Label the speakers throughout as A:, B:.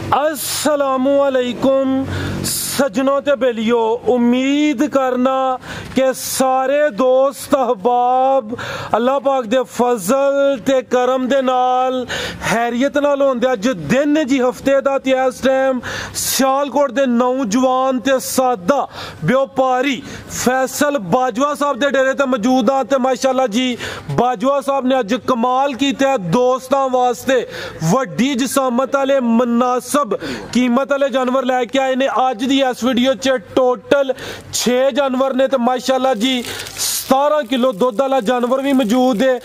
A: अस्सलामुअलैकुम सजनों ते बेलियो, उम्मीद करना कि सारे दोस्त अहबाब अल्लाह पाक दे फजल ते करम दे नाल हैरियत नाल होंदे। अज दिन जी हफ्ते दा ते इस टाइम सियालकोट दे नौजवान ते सादा व्यापारी फैसल बाजवा साहब दे डेरे ते मौजूद आ ते माशाअल्लाह जी बाजवा साहब ने अज कमाल कीता दोस्तां वास्ते वड्डी जिसामत वाले मुनासब कीमत वाले जानवर लैके आए ने। अज दी इस वीडियो च टोटल 6 जानवर ने तो माशाअल्लाह जी 17 किलो दुध वाला जानवर भी मौजूद है।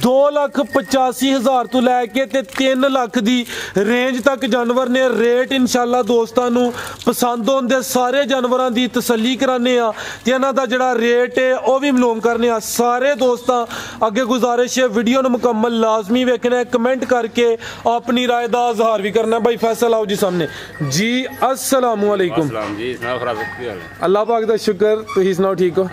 A: 2,85,000 तो लैके ते 3 लाख दी रेंज तक जानवर ने। रेट इंशाअल्लाह दोस्तां नू पसंद होंदे, सारे जानवरां दी तसल्ली कराने आ ते इन्हां दा जिहड़ा रेट है वह भी मालूम करने आ। सारे दोस्तां अगे गुजारिश है वीडियो नू मुकम्मल लाजमी वेखना है, कमेंट करके अपनी राय दा इजहार भी करना है। भाई फैसल आओ जी सामने जी। अस्सलामुअलैकुम
B: जी,
A: अल्लाह पाक दा शुक्र, तुसीं सुनाओ ठीक हो?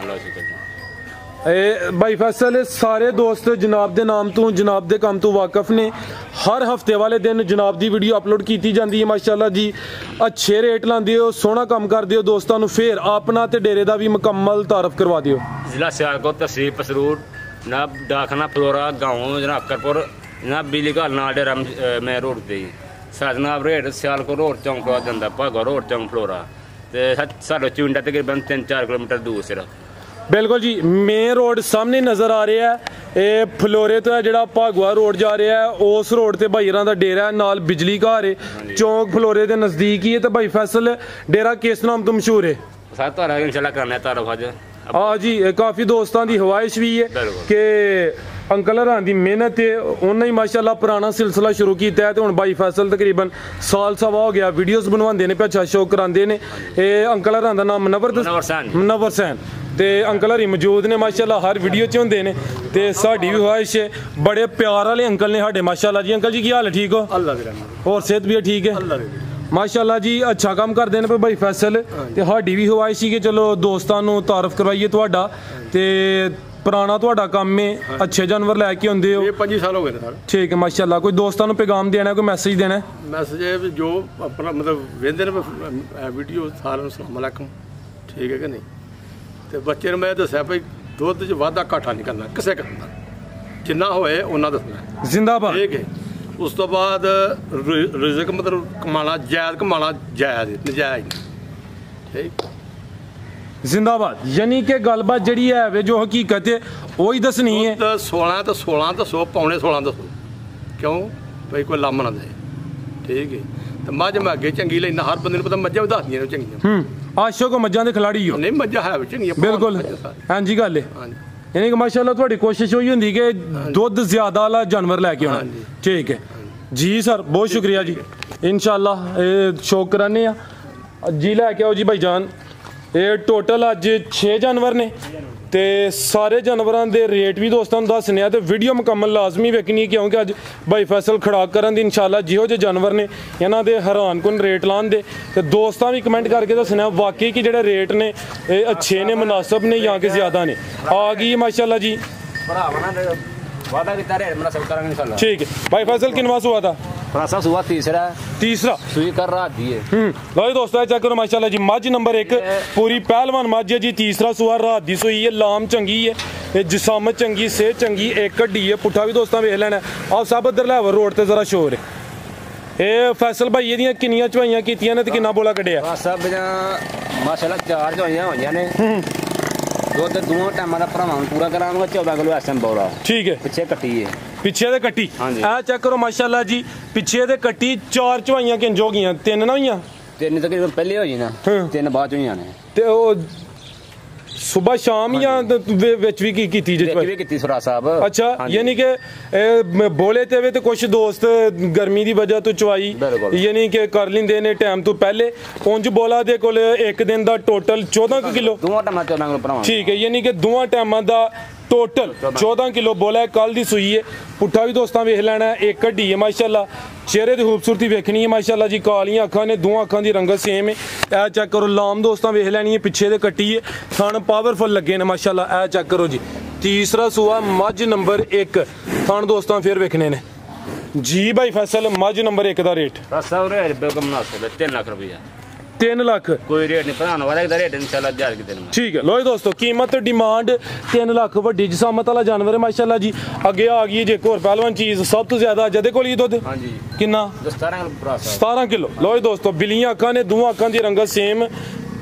A: भाई फैसल सारे दोस्त जनाब दे नाम तो जनाब दे काम तो वाकफ ने। हर हफ्ते वाले दिन जनाब दी वीडियो अपलोड की जाती है माशाअल्लाह जी। अच्छे रेट लाते हो, सोहना काम करते हो दोस्तों। फिर अपना ते डेरे का भी मुकम्मल तारफ करवा दियो।
B: जिला सियालकोट, तहसील पसरूर, जनाब डाकखाना फ्लोरा गाँव जनाब अक्करपुर, जनाब बिजली का ना डेरा मैं रोड पे जनाब रेट सियालकोट रोड चौंक जाता, भागो रोड चौंक फ्लोरा साढ़े चुंडा तकरीबन 3-4 किलोमीटर दूर सिर्फ।
A: बिल्कुल जी, मेन रोड सामने नज़र आ रहा है। ये फ्लोरे तो है जो भागवा रोड जा रहा है, उस रोड से भाई का डेरा है, नाल बिजली घर है, चौंक फ्लोरे के नज़दीक ही है। तो भाई फैसल डेरा किस नाम तो मशहूर है? हाँ जी, काफ़ी दोस्तों की हवाइश भी है कि अंकल हरान की मेहनत है, उन्हें ही माशाअल्लाह पुराना सिलसिला शुरू किया है। तो हुण भाई फैसल तकरीबन साल सवा हो गया वीडियोस बनवाते हैं, अच्छा शो कराते हैं। ये अंकल हरान का नाम मुनव्वर सैन ते अंकल हरी मौजूद ने माशाअल्लाह, हर वीडियो च होंदे ने ते साडी भी ख्वाहिश है। बड़े प्यार वाले अंकल ने साडे माशाअल्लाह जी। अंकल जी की हाल है? ठीक हो? और सेहत भी ठीक है माशाअल्लाह जी। अच्छा काम करते हैं भाई फैसल ते साडी भी ख्वाहिश है कि चलो दोस्तां नू तारफ करवाइए तुहाडा ते पुराना तुहाडा काम है, अच्छे जानवर लैके आंदे हो।
C: 25 साल हो गए सर।
A: ठीक है माशाअल्लाह। कोई दोस्तां नू पैगाम देना है, कोई मैसेज देना है?
C: मैसेज जो अपना मतलब वेंदे ने वीडियो सारे नू अस्सलाम वालेकुम, ठीक है कि नहीं? तो बच्चे ने मैं दस्या भाई दुध च वाधा घाटा नहीं करना किसी काम का, जिन्ना होए उन्ना दसना
A: जिंदाबाद।
C: ठीक है। उस तो बाद रिज़्क मतलब कमाना जायज़ नजायज़ नहीं, ठीक
A: जिंदाबाद। यानी कि गलबात जड़ी है वे जो हकीकत है वही दसनी है।
C: 16 तो 16 दसो, पौने 16 दसो, क्यों भाई कोई लम ना दे, ठीक है? तो मझ मैं अगे चंगी लेना, हर बंदे पता मझां भी दसदियां चंगियां।
A: आशो को मझां दे खिलाड़ी हो?
C: नहीं, मझां है चंगियां
A: बिल्कुल। हाँ जी गल है, यानी कि माशाअल्लाह तुहाडी कोशिश होई हुंदी कि दुध ज्यादा वाला जानवर लैके आना। ठीक है जी सर, बहुत शुक्रिया जी। इंशाअल्लाह शौक कराने जी लैके आओ जी भाईजान। ये टोटल अज 6 जानवर ने ते सारे जानवरों के रेट भी दोस्तों दसने। तो वीडियो मुकम्मल लाजमी वेखनी क्योंकि अज भाई फैसल खड़ाक करन दी इंशाअल्लाह जिहो जे जानवर ने इन्हां दे हैरान कुन रेट लान दे ते दोस्तां भी कमेंट करके दसना वाकई कि जेहड़े रेट ने अच्छे ने, मुनासिब ने या कि ज़्यादा ने। आ गई माशाअल्लाह जी। ठीक है भाई फैसल किनवा हुआ था?
B: हुआ तीसरा
A: सुई
B: कर रहा दी है।
A: लो दोस्तों चेक करो माशाल्लाह जी, मझ नंबर 1 पूरी पहलवान मझ है जी। तीसरा सुआ रात दी सुई है, लाम चंगी है, जिसामत चंगी, सेहत चंगी, एक हड्डी है, पुट्ठा भी दोस्तों वेख लेना। आप सब इधर लैवर रोड ते जरा शोर है। ये फैसल भाई ये किन्नियां चवाइयां कीतियां ने ते किन्ना बोला कड्ढिया?
B: माशाल्लाह 4 चवाइयां होईयां ने। दुध दोवां टाइमां दा भरावां पूरा करांगा 14 किलो एसएम बोला। ठीक है। पीछे कट्टी है,
A: पिछे दे कट्टी आ चेक करो माशाअल्लाह जी। पिछे दे कट्टी 4 चवाइयां किंज हो गईयां? 3 ना होईयां?
B: 3 तकरीबन पहले होई ना, 3 बाद होईयां ने।
A: ते ओ सुबह शाम या विच भी कीती जी
B: सुरा साहब?
A: अच्छा, यानी कि बोले ते वे ते कुछ दोस्त गर्मी दी वजह तो चवाई यानी कि कर लेंदे ने टाइम तो पहले। उंज बोला दे कोल एक दिन दा टोटल 14 किलो। ठीक है, यानी कि 2 टाइमां दा टोटल 14 किलो बोला है। कल दी सुई है, पुट्ठा भी दोस्तों वेख लेना है, एक हड्डी है माशाअल्लाह। चेहरे की खूबसूरती वेखनी है माशाअल्लाह जी। कालियां अखां ने, 2 अखां की रंगत सेम है। ए चेक करो, लाम दोस्तों वेख लैनी है, पिछे दे कट्टी है, थन पावरफुल लगे ने माशाअल्लाह। ए चेक करो जी, तीसरा सुआ मझ नंबर 1 थन दोस्तों फिर वेखने ने। जी भाई फैसल मज नंबर 1 ਦਾ ਰੇਟ
B: सब रेट बिल्कुल मुनासिब है 3 लाख रुपया
A: 3 ਲੱਖ
B: कोई रेट नहीं भराने वाला एक रेट इंशाल्लाह जायज़ के दिन में
A: ठीक है लो जी दोस्तों कीमत डिमांड 3 ਲੱਖ ਵੱਡੀ ਜਸਾਮਤ ਵਾਲਾ ਜਾਨਵਰ ਹੈ ਮਾਸ਼ਾਅੱਲਾ ਜੀ ਅੱਗੇ ਆ ਗਈ ਜੇ ਇੱਕ ਹੋਰ ਪਹਿਲਵਾਨ ਚੀਜ਼ ਸਭ ਤੋਂ ਜ਼ਿਆਦਾ ਜਦੇ ਕੋਲ ਹੀ ਦੁੱਧ
B: हाँ जी
A: ਕਿੰਨਾ 17 ਕਿਲੋ ਲੋ ਜੀ ਦੋਸਤੋ ਬਿਲੀਆਂ ਅੱਖਾਂ ਨੇ ਦੋਵਾਂ ਅੱਖਾਂ ਦੀ ਰੰਗਤ ਸੇਮ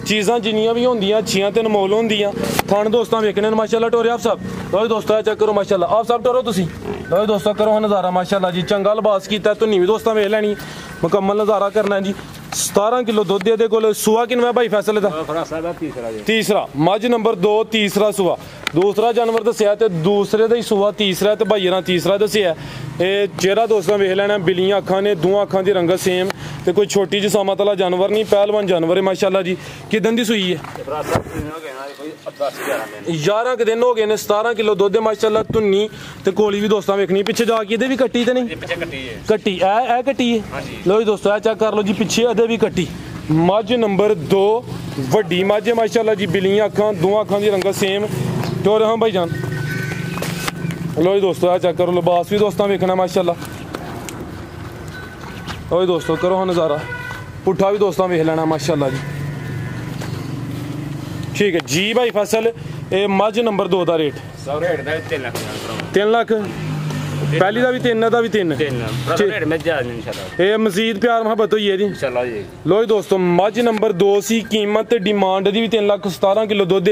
A: ਚੀਜ਼ਾਂ ਜਿੰਨੀਆਂ ਵੀ ਹੁੰਦੀਆਂ ਅੱਛੀਆਂ ਤੇ ਅਨਮੋਲ ਹੁੰਦੀਆਂ ਥਣ ਦੋਸਤਾਂ ਵੇਖਣੇ ਨੇ ਮਾਸ਼ਾਅੱਲਾ ਟੋਰੇ ਆਪ ਸਾਹਿਬ ਲੋ ਜੀ ਦੋਸਤੋ ਚੈੱਕ ਕਰੋ ਮਾਸ਼ਾਅੱਲਾ ਆਪ ਸਾਹਿਬ ਟੋਰੋ ਤੁਸੀਂ ਲੋ ਜੀ ਦੋਸਤੋ ਕਰੋ ਨਜ਼ਾਰਾ ਮਾਸ਼ਾਅੱਲਾ ਜੀ ਚੰਗਾ ਲਿਬਾਸ ਕੀਤਾ ਧੁੰਨੀ ਵੀ ਦੋਸਤਾਂ ਵੇਖ ਲੈਣੀ ਮੁਕੰਮਲ ਨਜ਼ਾਰਾ ਕਰਨਾ ਜੀ 17 ਕਿਲੋ ਦੁੱਧ ਇਹਦੇ ਕੋਲ ਸੂਆ ਕਿੰਨਾ ਭਾਈ ਫੈਸਲੇ ਦਾ ਤੀਸਰਾ ਮੱਝ ਨੰਬਰ 2 ਤੀਸਰਾ ਸੂਆ ਦੂਸਰਾ ਜਾਨਵਰ ਦੱਸਿਆ ਤੇ ਦੂਸਰੇ ਦਾ ਹੀ ਸੂਆ ਤੀਸਰਾ ਤੇ ਭਾਈ ਨਾਲ ਤੀਸਰਾ ਦੱਸਿਆ ਇਹ ਚਿਹਰਾ ਦੋਸਤਾਂ ਵੇਖ ਲੈਣਾ ਬਿਲੀਆਂ ਅੱਖਾਂ ਨੇ ਦੋਵਾਂ ਅੱਖਾਂ ਦੀ ਰੰਗਤ ਸੇਮ ਤੇ ਕੋਈ ਛੋਟੀ ਜਿਹੀ ਸਾਮਤ ਵਾਲਾ ਜਾਨਵਰ ਨਹੀਂ ਪਹਿਲਵਾਨ ਜਾਨਵਰ ਹੈ ਮਾਸ਼ਾਅੱਲਾ ਜੀ ਕਿਦਨ ਦੀ ਸੂਈ ਹੈ 11 ਕੁ ਦਿਨ ਹੋ ਗਏ ਨੇ 17 ਕਿਲੋ ਦੁੱਧ ਹੈ ਮਾਸ਼ਾਅੱਲਾ ਧੁੰਨੀ ਤੇ ਕੋਲੀ ਵੀ ਦੋਸਤਾਂ ਵੇਖਣੀ ਪਿੱਛੇ ਜਾ ਕੇ ਇਹਦੇ ਵੀ ਕੱਟੀ ਤੇ ਨਹੀਂ ਕੱਟੀ ਇਹ ਕੱਟੀ ਹੈ ਲੋ ਜੀ ਦੋਸਤੋ ਇਹ ਚੈੱਕ ਕਰ ਲਓ ਜੀ ਪਿੱਛੇ ਇਹਦੇ ਵੀ ਕੱਟੀ ਮੱਝ ਨੰਬਰ 2 ਵੱਡੀ ਮੱਝ ਹੈ ਮਾਸ਼ਾਅੱਲਾ ਜੀ ਬਿਲੀਆਂ ਅੱਖਾਂ ਦੋਵਾਂ ਅੱਖਾਂ ਦੀ ਰੰਗਤ ਸੇਮ ਟੋਰ ਹਾਂ ਭਾਈ ਜਾਨ ਲੋ ਜੀ ਦੋਸਤੋ ਇਹ ਚੈੱਕ ਕਰੋ ਲਿਬਾਸ ਵੀ ਦੋਸਤਾਂ ਵੇਖਣਾ ਮਾਸ਼ਾਅੱਲਾ ਲੋ ਜੀ ਦੋਸਤੋ ਕਰੋ ਹਾਂ ਨਜ਼ਾਰਾ ਪੁੱਠਾ ਵੀ ਦੋਸਤਾਂ ਵੇਖ ਲੈਣਾ ਮਾਸ਼ਾਅੱਲਾ ਜੀ ठीक है जी भाई फसल ये मझ नंबर 2 ਦਾ ਰੇਟ 3 ਲੱਖ ਪਹਿਲੀ ਦਾ ਵੀ 3 ਦਾ ਵੀ 3
B: रेट में जायज़ इंशाल्लाह
A: ਇਹ ਮਜ਼ੀਦ ਪਿਆਰ ਮੁਹੱਬਤ ਹੋਈ ਹੈ ਜੀ
B: इंशाल्लाह जी
A: ਲੋ ਜੀ ਦੋਸਤੋ ਮੱਝ ਨੰਬਰ 2 ਸੀ ਕੀਮਤ ਤੇ ਡਿਮਾਂਡ ਦੀ ਵੀ 3 ਲੱਖ 17 ਕਿਲੋ ਦੁੱਧ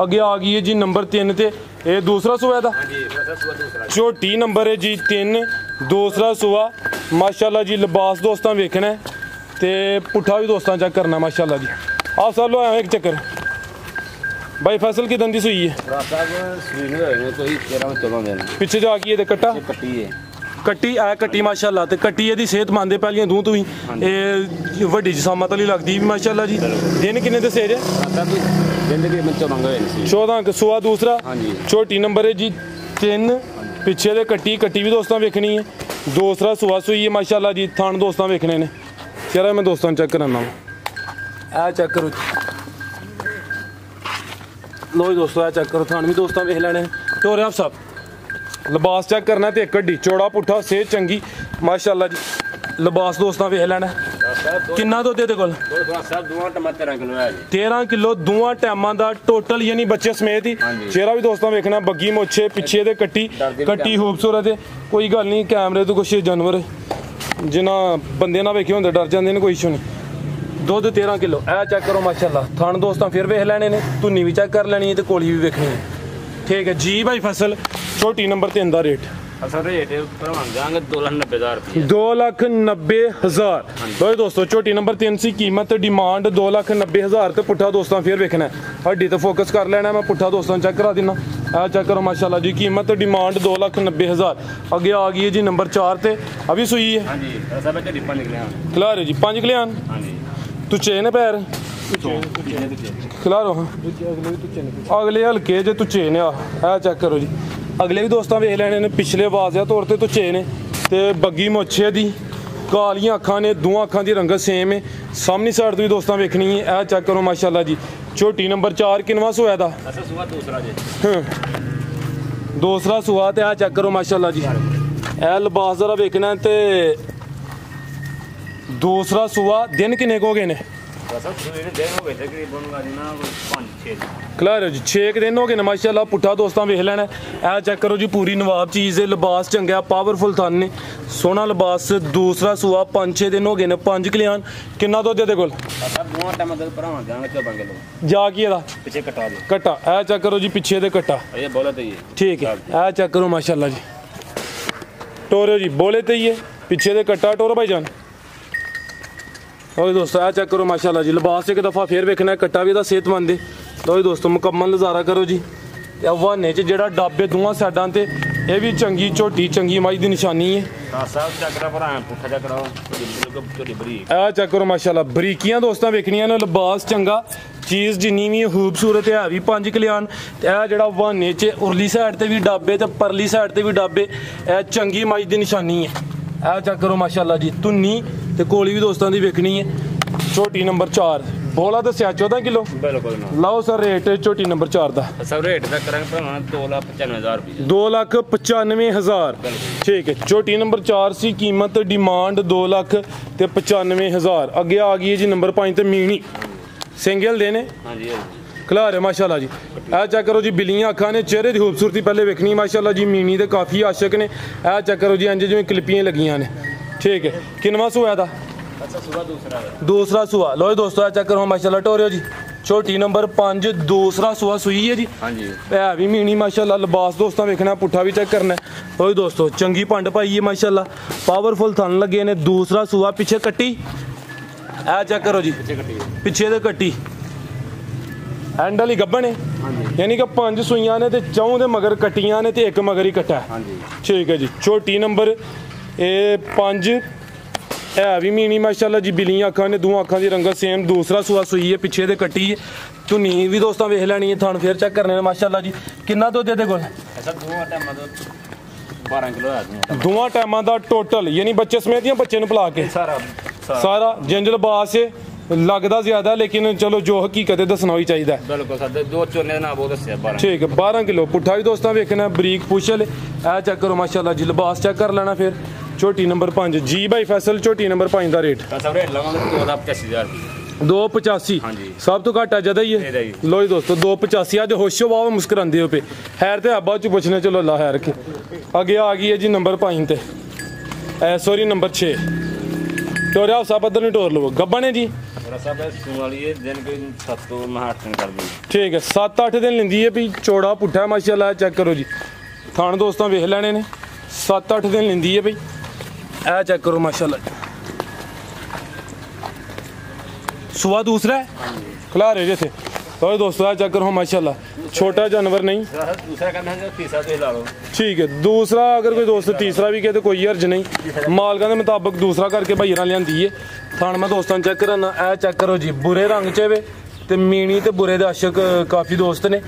A: ਅੱਗੇ ਆ ਗਈ ਹੈ ਜੀ ਨੰਬਰ 3 ਤੇ ਇਹ ਦੂਸਰਾ ਸੂਆ ਦਾ
B: हाँ जी दूसरा
A: ਝੋਟੀ ਨੰਬਰ ਹੈ ਜੀ 3 ਦੂਸਰਾ ਸੂਆ ਮਾਸ਼ਾਅੱਲਾ ਜੀ ਲਿਬਾਸ ਦੋਸਤਾਂ ਵੇਖਣਾ ਤੇ ਪੁੱਠਾ ਵੀ ਦੋਸਤਾਂ ਚੈੱਕ ਕਰਨਾ ਮਾਸ਼ਾਅੱਲਾ ਜੀ ਆਹ ਸਭ ਲੋ ਇੱਕ ਚੱਕਰ भाई फसल की दंदी सुई है पिछे जा के कट्टा कट्टी आ कट्टी माशाअल्लाह ते कट्टी ਇਹਦੀ ਸਿਹਤ ਮੰਨਦੇ ਪਹਿਲੀਆਂ ਦੂੰ ਤੂੰ ਹੀ ਇਹ ਵੱਡੀ ਜਸਾਮਤ ਵਾਲੀ ਲੱਗਦੀ ਵੀ ਮਾਸ਼ਾਅੱਲਾ ਜੀ ਦਿਨ ਕਿੰਨੇ ਦੇ ਸੇਜ 14 ਸੂਆ ਦੂਸਰਾ ਛੋਟੀ ਨੰਬਰ ਹੈ ਜੀ 3 ਪਿੱਛੇ ਦੇ ਕੱਟੀ ਵੀ ਦੋਸਤਾਂ ਵੇਖਣੀ ਹੈ ਦੂਸਰਾ ਸੂਆ ਸੂਈ ਹੈ ਮਾਸ਼ਾਅੱਲਾ ਜੀ ਥਣ ਦੋਸਤਾਂ ਵੇਖਣੇ ਨੇ ਚਿਹਰਾ ਮੈਂ ਦੋਸਤਾਂ ਚੈੱਕ ਕਰਾਨਾ ਆ ਚੈੱਕ ਕਰੋ लो जी दोस्तों चेक करो थान भी दोस्तों वेख लेने टोरे आप साहब लिबास चेक करना ते कड्डी चौड़ा पुट्ठा सेहत चंगी माशाअल्लाह जी लिबास दोस्तों वेख लेना किन्ना दुद्ध ਇਹਦੇ ਕੋਲ 13 ਕਿਲੋ ਦੋਵਾਂ ਟਾਈਮਾਂ ਦਾ ਟੋਟਲ ਯਾਨੀ ਬੱਚੇ ਸਮੇਤ ਹੀ ਚਿਹਰਾ ਵੀ ਦੋਸਤਾਂ ਵੇਖਣਾ ਬੱਗੀ ਮੋਛੇ ਪਿੱਛੇ ਦੇ ਕੱਟੀ ਖੂਬਸੂਰਤ ਹੈ ਕੋਈ ਗੱਲ ਨਹੀਂ ਕੈਮਰੇ ਤੋਂ ਕੁਛ ਜਾਨਵਰ ਜਿਨ੍ਹਾਂ ਬੰਦੇ ਨਾ ਵੇਖੇ ਹੁੰਦੇ ਡਰ ਜਾਂਦੇ ਨੇ ਕੋਈ ਇਸ਼ੂ ਨਹੀਂ ਦੁੱਧ 13 ਕਿਲੋ ਇਹ ਚੈੱਕ ਕਰੋ ਮਾਸ਼ਾਅੱਲਾ ਥਣ ਦੋਸਤਾਂ ਫਿਰ ਵੇਖ ਲੈਣੇ ਨੇ ਧੁੰਨੀ ਵੀ ਚੈੱਕ ਕਰ ਲੈਣੀ ਹੈ ਤੇ ਕੋਲੀ ਵੀ ਵੇਖਣੀ ਹੈ ਠੀਕ ਹੈ ਜੀ ਭਾਈ ਫਸਲ ਛੋਟੀ ਨੰਬਰ 3 ਦਾ ਰੇਟ
B: ਅਸਲ ਰੇਟ ਭਰਵਾਂ ਜਾਾਂਗੇ 2,90,000 ਰੁਪਏ
A: 2,90,000 ਲੋ ਦੋਸਤੋ ਛੋਟੀ ਨੰਬਰ 3 ਸੀ ਕੀਮਤ ਤੇ ਡਿਮਾਂਡ 2,90,000 ਤੇ ਪੁੱਠਾ ਦੋਸਤਾਂ ਫਿਰ ਵੇਖਣਾ ਹੱਡੀ ਤੇ ਫੋਕਸ ਕਰ ਲੈਣਾ ਮੈਂ ਪੁੱਠਾ ਦੋਸਤਾਂ ਚੈੱਕ ਕਰਾ ਦਿੰਨਾ ਆ ਚੈੱਕ ਕਰੋ ਮਾਸ਼ਾਅੱਲਾ ਜੀ ਕੀਮਤ ਤੇ ਡਿਮਾਂਡ 2,90,000 ਅੱਗੇ ਆ ਗਈ ਹੈ ਜੀ ਨੰਬਰ 4 ਤੇ ਅਭੀ ਸੂਈ ਹੈ
B: ਹਾਂਜੀ ਸਭ ਤੇ ਡਿੱਪਾ ਨਿਕਲਿਆ
A: ਖਿਲਾਰੇ ਜੀ 5 ਕਲਿਆਣ
B: ਹਾਂਜੀ
A: ਤੁੱਚੇ ਨੇ ਪੈਰ ਖਿਲਾਰੋ ਹਾਂ ਅਗਲੇ ਹਲਕੇ ਜੇ ਤੁੱਚੇ ਨੇ ਆ ਚੈੱਕ ਕਰੋ ਜੀ ਅਗਲੇ ਵੀ ਦੋਸਤਾਂ ਵੇਖ ਲੈਣੇ ਨੇ ਪਿਛਲੇ ਵਾਜ਼ਿਆ ਤੌਰ ਤੇ ਤੁੱਚੇ ਨੇ ਤੇ ਬੱਗੀ ਮੋਛੇ ਦੀ ਕਾਲੀਆਂ ਅੱਖਾਂ ਨੇ ਦੋਵਾਂ ਅੱਖਾਂ ਦੀ ਰੰਗਤ ਸੇਮ ਹੈ ਸਾਹਮਣੀ ਸਾਈਡ ਤੋਂ ਵੀ ਦੋਸਤਾਂ ਵੇਖਣੀ ਹੈ ਇਹ ਚੈੱਕ ਕਰੋ ਮਾਸ਼ਾਅੱਲਾ ਜੀ ਛੋਟੀ ਨੰਬਰ 4 ਕਿੰਨਵਾ ਸੂਆ ਦਾ
B: ਅਸਾ ਸੂਆ ਦੂਸਰਾ ਜੀ
A: ਦੂਸਰਾ ਸੂਆ ਤੇ ਆ ਚੈੱਕ ਕਰੋ ਮਾਸ਼ਾਅੱਲਾ ਜੀ ਇਹ ਲਿਬਾਸ ਜ਼ਰਾ ਵੇਖਣਾ ਤੇ ਦੂਸਰਾ ਸੂਆ ਦਿਨ ਕਿੰਨੇ ਕੋ ਗਏ ਨੇ ਖਿਲਾਰੇ ਜੀ 6 ਦਿਨ ਹੋ ਗਏ ਨੇ ਮਾਸ਼ਾਅੱਲਾ ਪੁੱਠਾ ਦੋਸਤਾਂ ਵੇਖ ਲੈਣਾ ਇਹ ਚੈੱਕ ਕਰੋ ਜੀ ਪੂਰੀ ਨਵਾਬ ਚੀਜ਼ ਹੈ ਲਿਬਾਸ ਚੰਗਾ ਪਾਵਰਫੁਲ ਥਣ ਨੇ ਸੋਹਣਾ ਲਿਬਾਸ ਦੂਸਰਾ ਸੂਆ 5-6 ਦਿਨ ਹੋ ਗਏ ਨੇ 5 ਕਲਿਆਣ ਕਿੰਨਾ ਦੁੱਧ ਇਹਦੇ ਕੋਲ ਜਾ ਕੀ ਇਹਦਾ
B: ਪਿੱਛੇ ਕਟਾ ਦੇ
A: ਕਟਾ ਇਹ ਚੈੱਕ ਕਰੋ ਜੀ ਪਿੱਛੇ ਦੇ ਕਟਾ
B: ਇਹ ਬੋਲੇ ਤੇ
A: ਠੀਕ ਹੈ ਇਹ ਚੈੱਕ ਕਰੋ ਮਾਸ਼ਾਅੱਲਾ ਜੀ ਟੋਰੇ ਜੀ ਬੋਲੇ ਤੇ ਹੀ ਹੈ ਪਿੱਛੇ ਦੇ ਕਟਾ ਟੋਰ ਭਾਈ ਜਾਨ ਲੋ ਦੋਸਤੋ ਆ ਚੈੱਕ ਕਰੋ ਮਾਸ਼ਾਅੱਲਾ ਜੀ ਲਿਬਾਸ ਇੱਕ ਦਫਾ ਫੇਰ ਵੇਖਣਾ ਕੱਟਾ ਵੀ ਇਹਦਾ ਸਿਹਤਮੰਦ ਹੈ ਲੋ ਦੋਸਤੋ ਮੁਕੰਮਲ ਨਜ਼ਾਰਾ ਕਰੋ ਜੀ ਤੇ ਹਵਾਨੇ 'ਚ ਜਿਹੜਾ ਡਾਬੇ ਦੋਵਾਂ ਸਾਈਡਾਂ ਤੇ ਇਹ ਵੀ ਚੰਗੀ ਝੋਟੀ ਚੰਗੀ ਮੱਝ ਦੀ ਨਿਸ਼ਾਨੀ ਹੈ
B: ਸਾਹਿਬ ਚੈੱਕ ਕਰਾ ਭਰਾ ਪੁੱਠਾ ਚੈੱਕ ਕਰਾਓ ਝੋਟੀ ਬਰੀਕ
A: ਆ ਚੈੱਕ ਕਰੋ ਮਾਸ਼ਾਅੱਲਾ ਬਰੀਕੀਆਂ ਦੋਸਤਾਂ ਵੇਖਣੀਆਂ ਨੇ ਲਿਬਾਸ ਚੰਗਾ ਚੀਜ਼ ਜਿੰਨੀ ਵੀ ਖੂਬਸੂਰਤ ਹੈ ਵੀ 5 ਕਲਿਆਣ ਤੇ ਇਹ ਜਿਹੜਾ ਹਵਾਨੇ 'ਚ ਉਰਲੀ ਸਾਈਡ ਤੇ ਵੀ ਡਾਬੇ ਤੇ ਪਰਲੀ ਸਾਈਡ ਤੇ ਵੀ ਡਾਬੇ ਇਹ ਚੰਗੀ ਮੱਝ ਦੀ ਨਿਸ਼ਾਨੀ ਹੈ ਆ ਚੈੱਕ ਕਰੋ ਮਾਸ਼ਾਅੱਲਾ ਜੀ ਧੁੰਨੀ ਤੇ ਕੋਲੀ ਵੀ ਦੋਸਤਾਂ ਦੀ ਵੇਖਣੀ ਹੈ ਛੋਟੀ ਨੰਬਰ 4 ਬੋਲਾ ਦੱਸਿਆ 14 ਕਿਲੋ।
B: ਬਿਲकुल ना
A: ਲਾਓ ਸਰ ਰੇਟ ਝੋਟੀ ਨੰਬਰ 4 ਦਾ।
B: सब रेट ਦਾ ਕਰਾਂਗੇ ਭਰਾਵਾਂ 2,95,000 ਰੁਪਏ।
A: 2,95,000 ਠੀਕ ਹੈ। ਝੋਟੀ ਨੰਬਰ 4 ਸੀ, ਕੀਮਤ ਡਿਮਾਂਡ 2,95,000। ਅੱਗੇ ਆ ਗਈ ਹੈ ਜੀ ਨੰਬਰ 5 ਤੇ ਮੀਣੀ ਸਿੰਗਲ ਦੇ ਨੇ।
B: ਹਾਂਜੀ
A: ਖਿਲਾਰੇ ਮਾਸ਼ਾਅੱਲਾ ਜੀ। ਇਹ ਚੈੱਕ ਕਰੋ ਜੀ, ਬਿੱਲੀਆਂ ਅੱਖਾਂ ਨੇ, ਚਿਹਰੇ ਦੀ ਖੂਬਸੂਰਤੀ ਪਹਿਲੇ ਵੇਖਣੀ ਮਾਸ਼ਾਅੱਲਾ ਜੀ। ਮੀਣੀ ਦੇ ਕਾਫੀ ਆਸ਼ਿਕ ਨੇ। ਇਹ ਚੈੱਕ ਕਰੋ ਜੀ, ਇੰਜ ਜਿਵੇਂ ਕਲਿੱਪੀਆਂ ਲੱਗੀਆਂ ਨੇ। ਠੀਕ ਹੈ। ਕਿੰਨਵਾਂ ਸੂਆ ਦਾ?
B: ਅੱਛਾ ਸੁਬਾ
A: ਦੂਸਰਾ ਸੂਆ। ਲੋ ਦੋਸਤੋ ਇਹ ਚੈੱਕ ਕਰੋ ਮਾਸ਼ਾਅੱਲਾ ਟੋਰਿਓ ਜੀ। ਝੋਟੀ ਨੰਬਰ 5 ਦੂਸਰਾ ਸੂਆ ਸੂਈ ਹੈ ਜੀ।
B: ਹਾਂਜੀ
A: ਹੈ ਵੀ ਮੀਣੀ ਮਾਸ਼ਾਅੱਲਾ। ਲਿਬਾਸ ਦੋਸਤਾਂ ਵੇਖਣਾ, ਪੁੱਠਾ ਵੀ ਚੈੱਕ ਕਰਨਾ। ਲੋ ਦੋਸਤੋ ਚੰਗੀ ਭੰਡ ਪਾਈ ਹੈ ਮਾਸ਼ਾਅੱਲਾ। ਪਾਵਰਫੁਲ ਥਣ ਲੱਗੇ ਨੇ। ਦੂਸਰਾ ਸੂਆ ਪਿੱਛੇ ਕੱਟੀ। ਇਹ ਚੈੱਕ ਕਰੋ ਜੀ, ਪਿੱਛੇ ਤੇ ਕੱਟੀ ਐਂਡ ਵਾਲੀ ਗੱਭਣ ਹੈ। ਯਾਨੀ ਕਿ 5 ਸੂਈਆਂ ਨੇ ਤੇ 4 ਦੇ ਮਗਰ ਕੱਟੀਆਂ ਨੇ ਤੇ ਇੱਕ ਮਗਰ ਹੀ ਕੱਟਾ।
B: ਹਾਂਜੀ
A: ਠੀਕ ਹੈ ਜੀ। ਝੋਟੀ ਨੰਬਰ ਇਹ 5 ਹੈ ਵੀ ਮੀਣੀ ਮਾਸ਼ਾਅੱਲਾ ਜੀ। ਬਿੱਲੀਆਂ ਅੱਖਾਂ ਨੇ, ਦੋਵਾਂ ਅੱਖਾਂ ਦੀ ਰੰਗਤ ਸੇਮ। ਦੂਸਰਾ ਸੂਆ ਸੂਈ ਹੈ, ਪਿੱਛੇ ਤੇ ਕੱਟੀ ਹੈ। ਧੁਨੀ ਵੀ ਦੋਸਤਾਂ ਵੇਖ ਲੈਣੀ ਹੈ, ਥਣ ਫੇਰ ਚੈੱਕ ਕਰਨੇ ਨੇ ਮਾਸ਼ਾਅੱਲਾ ਜੀ। ਕਿੰਨਾ ਦੁੱਧ ਇਹਦੇ ਕੋਲ?
B: ਐਸਾ ਦੋਵਾਂ ਟਾਈਮਾਂ ਦਾ 12 ਕਿਲੋ ਆ ਗਿਆ।
A: ਦੋਵਾਂ ਟਾਈਮਾਂ ਦਾ ਟੋਟਲ, ਯਾਨੀ ਬੱਚੇ ਸਮੇਤ ਜਾਂ ਬੱਚੇ ਨੂੰ ਪਿਲਾ ਕੇ ਸਾਰਾ ਜਿੰਜ ਲਿਬਾਸ ਹੈ। ਲੱਗਦਾ ਜ਼ਿਆਦਾ ਲੇਕਿਨ ਚਲੋ ਜੋ ਹਕੀਕਤ ਹੈ ਦੱਸਣਾ ਹੀ ਚਾਹੀਦਾ।
B: ਬਿਲਕੁਲ ਸਾਡੇ ਦੋ ਚੋਨੇ ਦਾ ਨਾਮ ਬਹੁਤ ਦੱਸਿਆ 12।
A: ਠੀਕ ਹੈ। 12 ਕਿਲੋ ਪੁੱਠਾ ਵੀ ਦੋਸਤਾਂ ਵੇਖਣਾ, ਬਰੀਕ ਪੁੱਛਲ। ਇਹ ਚੈੱਕ ਕਰੋ ਮਾਸ਼ਾਅੱਲਾ ਜੀ, ਲਿਬਾਸ ਚੈੱਕ ਕਰ ਲੈਣਾ। ਫਿਰ ਝੋਟੀ ਨੰਬਰ 5 ਜੀ ਬਾਈ ਫੈਸਲ। ਝੋਟੀ ਨੰਬਰ 5 ਦਾ ਰੇਟ
B: ਸਭ ਰੇਟ ਲਵਾਂਗੇ 2,85,000 ਰੁਪਏ।
A: 2,85
B: ਹਾਂਜੀ।
A: ਸਭ ਤੋਂ ਘੱਟ ਅਜਦਾ ਹੀ ਹੈ। ਲੋ ਜੀ ਦੋਸਤੋ 2,85। ਅੱਜ ਹੋਸ਼ੋ ਵਾਹ ਮੁਸਕਰਾਉਂਦੇ ਹੋ ਪਏ। ਖੈਰ ਤੇ ਬਾਅਦ ਚ ਪੁੱਛਣੇ, ਚਲੋ ਅੱਲਾ ਖੈਰ ਕੇ। ਅੱਗੇ ਆ ਗਈ ਹੈ ਜੀ ਨੰਬਰ 5 ਤੇ ਸੌਰੀ ਨੰਬਰ 6 ਟੋਰਿਆ ਸਾਹਿਬ ਇੱਧਰ ਨੂੰ ਟੋਰ ਲਵੋ। ਗੱਬਣ ਹੈ ਜੀ। ਠੀਕ ਹੈ। 7-8 ਦਿਨ ਲੈਂਦੀ ਹੈ ਵੀ ਚੌੜਾ ਪੁੱਠਾ ਮਾਸ਼ਾਅੱਲਾ। ਚੈੱਕ ਕਰੋ ਜੀ, ਥਾਣ ਦੋਸਤਾਂ ਵੇਖ ਲੈਣੇ ਨੇ। 7-8 ਦਿਨ ਲੈਂਦੀ ਹੈ ਬਈ। ਇਹ ਚੈੱਕ ਕਰੋ ਮਾਸ਼ਾਅੱਲਾ। ਸੁਆ ਦੂਸਰਾ ਹੈ ਖਿਲਾਰੇ ਜੇ ਥੇ। तो दोस्तों आ चेक करो माशाल्लाह, छोटा जानवर नहीं।
B: दूसरा करना है, तीसरा तो ला लो।
A: ठीक है। दूसरा अगर कोई दोस्त तीसरा भी कहे तो कोई हर्ज नहीं। मालका के मुताबिक दूसरा करके भाईरा लियांदी है। थान मैं दोस्तों चेक कराना। ए चेक करो जी, बुरे रंग च वे ते मीणी ते बुरे दे आशिक काफ़ी दोस्त ने।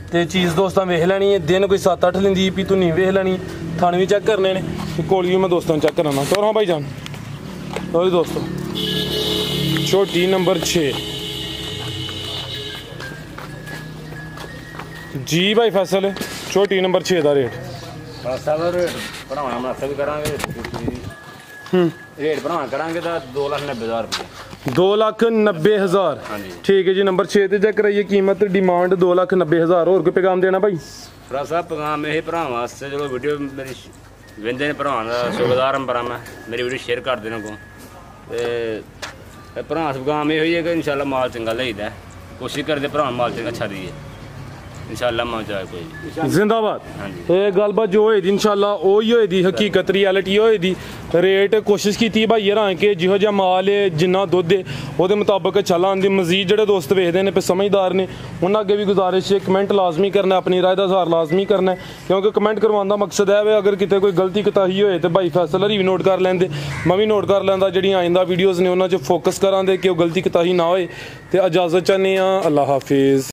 A: ते चीज़ दोस्तों वेख लैनी है। दिन कोई 7-8 लेंदी भी धुनी वेख लैनी। थान भी चेक करने ने। कोली मैं दोस्तों चेक कराना। तो हाँ भाई जान लो जी दोस्तों, छोटी नंबर 6 जी भाई फैसल। छोटी नंबर 6 का रेट
B: रेट भरा करांगे तो 2,90,000 रुपये।
A: 2,90,000 ठीक है जी। नंबर 6 ते चेक कराइए। कीमत डिमांड 2,90,000। और कोई पैगाम देना भाई?
B: भरा साहब पैगाम यही भरा वास्ते, चलो वीडियो मेरी वेंदे ने भरा का शुक्रगुजार हम भरा। मैं मेरी वीडियो शेयर कर देना को भरा पैगाम ये है कि इंशाल्लाह माल चंगा लईदा। कोशिश करते भरा माल चंगा अच्छा दिए इंशाल्लाह। मां जाए कोई
A: जिंदाबाद। ये गलबात जो होई दी इंशाल्लाह ओही होई दी, हकीकत रियलिटी होई दी। रेट कोशिश की भाई हरां के जिहो जिहा माल है, जिन्ना दुद्ध है ਉਹਦੇ ਮੁਤਾਬਕ ਚੱਲਾਂ ਦੀ। ਮਜ਼ੀਦ ਜਿਹੜੇ ਦੋਸਤ ਵੇਖਦੇ ਨੇ पे समझदार ने, ਉਹਨਾਂ ਅੱਗੇ ਵੀ ਗੁਜ਼ਾਰਿਸ਼ ਹੈ ਕਮੈਂਟ ਲਾਜ਼ਮੀ ਕਰਨਾ, ਆਪਣੀ ਰਾਏ ਦਾ ਇਜ਼ਹਾਰ ਲਾਜ਼ਮੀ ਕਰਨਾ, ਕਿਉਂਕਿ ਕਮੈਂਟ ਕਰਵਾਉਣ ਦਾ ਮਕਸਦ ਹੈ ਵੇ ਅਗਰ ਕਿਤੇ ਕੋਈ ਗਲਤੀ ਕਤਾਹੀ ਹੋਏ ਤੇ ਭਾਈ ਫੈਸਲ ਹਰੀ ਵੀ ਨੋਟ ਕਰ ਲੈਂਦੇ, ਮੈਂ ਵੀ ਨੋਟ ਕਰ ਲੈਂਦਾ। ਜਿਹੜੀਆਂ ਆਇੰਦਾ ਵੀਡੀਓਜ਼ ਨੇ ਉਹਨਾਂ 'ਚ ਫੋਕਸ ਕਰਾਂਗੇ ਕਿ ਉਹ ਗਲਤੀ ਕਤਾਹੀ ਨਾ ਹੋਏ। ਤੇ ਇਜਾਜ਼ਤ ਚਾਹੁੰਦੇ ਹਾਂ। ਅੱਲਾ ਹਾਫਿਜ਼।